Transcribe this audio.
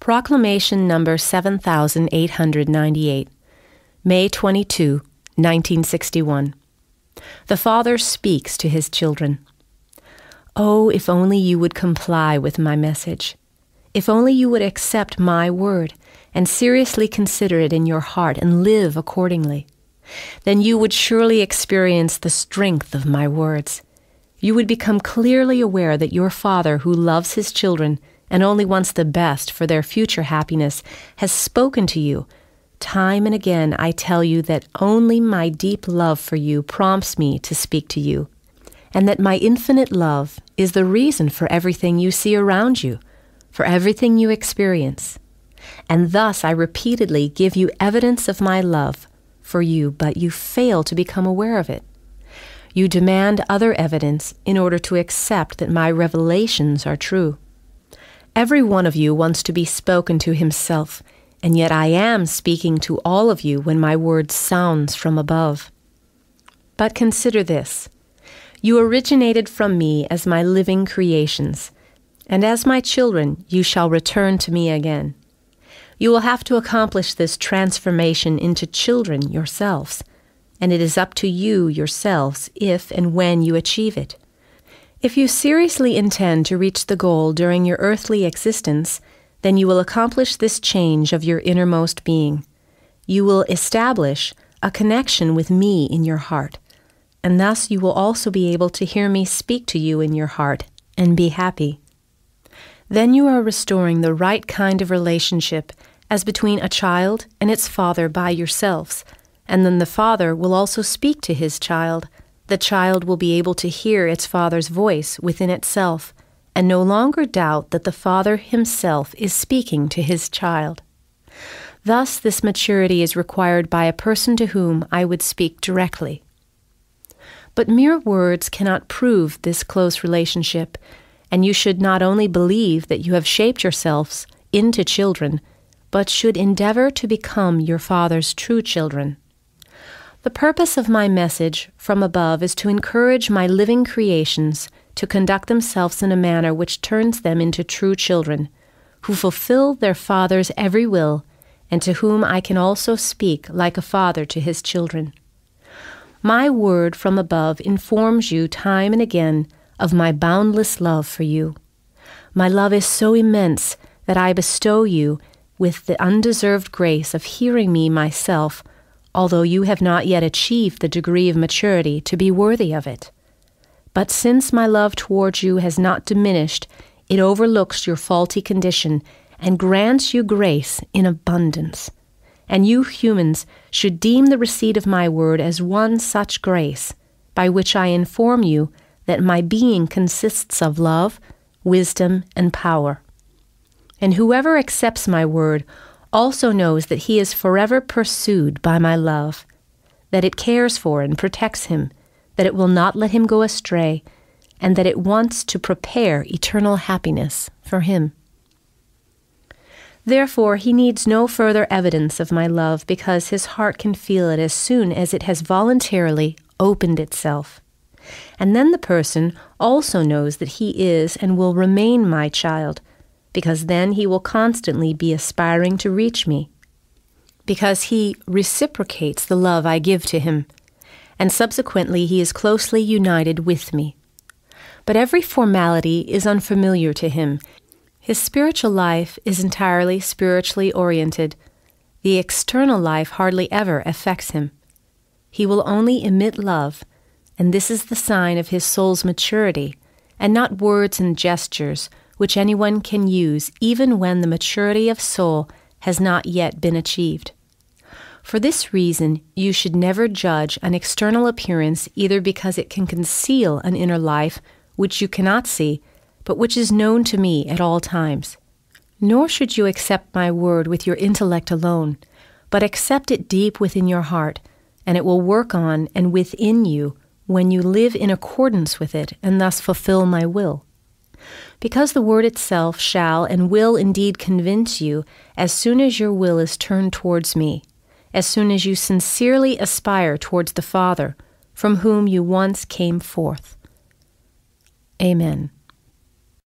Proclamation number 7898, May 22, 1961. The Father speaks to his children. Oh, if only you would comply with my message. If only you would accept my word and seriously consider it in your heart and live accordingly. Then you would surely experience the strength of my words. You would become clearly aware that your Father, who loves his children and only wants the best for their future happiness, has spoken to you. Time and again I tell you that only my deep love for you prompts me to speak to you, and that my infinite love is the reason for everything you see around you, for everything you experience. And thus I repeatedly give you evidence of my love for you, but you fail to become aware of it. You demand other evidence in order to accept that my revelations are true. Every one of you wants to be spoken to himself, and yet I am speaking to all of you when my word sounds from above. But consider this. You originated from me as my living creations, and as my children you shall return to me again. You will have to accomplish this transformation into children yourselves, and it is up to you yourselves if and when you achieve it. If you seriously intend to reach the goal during your earthly existence, then you will accomplish this change of your innermost being. You will establish a connection with me in your heart, and thus you will also be able to hear me speak to you in your heart and be happy. Then you are restoring the right kind of relationship as between a child and its father by yourselves, and then the father will also speak to his child. The child will be able to hear its father's voice within itself and no longer doubt that the father himself is speaking to his child. Thus, this maturity is required by a person to whom I would speak directly. But mere words cannot prove this close relationship, and you should not only believe that you have shaped yourselves into children, but should endeavor to become your Father's true children. The purpose of my message from above is to encourage my living creations to conduct themselves in a manner which turns them into true children, who fulfill their Father's every will, and to whom I can also speak like a father to his children. My word from above informs you time and again of my boundless love for you. My love is so immense that I bestow you with the undeserved grace of hearing me myself, although you have not yet achieved the degree of maturity to be worthy of it. But since my love towards you has not diminished, it overlooks your faulty condition and grants you grace in abundance. And you humans should deem the receipt of my word as one such grace, by which I inform you that my being consists of love, wisdom, and power. And whoever accepts my word also knows that he is forever pursued by my love, that it cares for and protects him, that it will not let him go astray, and that it wants to prepare eternal happiness for him. Therefore, he needs no further evidence of my love, because his heart can feel it as soon as it has voluntarily opened itself. And then the person also knows that he is and will remain my child, because then he will constantly be aspiring to reach me, because he reciprocates the love I give to him, and subsequently he is closely united with me. But every formality is unfamiliar to him. His spiritual life is entirely spiritually oriented. The external life hardly ever affects him. He will only emit love, and this is the sign of his soul's maturity, and not words and gestures which anyone can use even when the maturity of soul has not yet been achieved. For this reason, you should never judge an external appearance either because it can conceal an inner life which you cannot see, but which is known to me at all times. Nor should you accept my word with your intellect alone, but accept it deep within your heart, and it will work on and within you when you live in accordance with it and thus fulfill my will. Because the word itself shall and will indeed convince you as soon as your will is turned towards me, as soon as you sincerely aspire towards the Father, from whom you once came forth. Amen.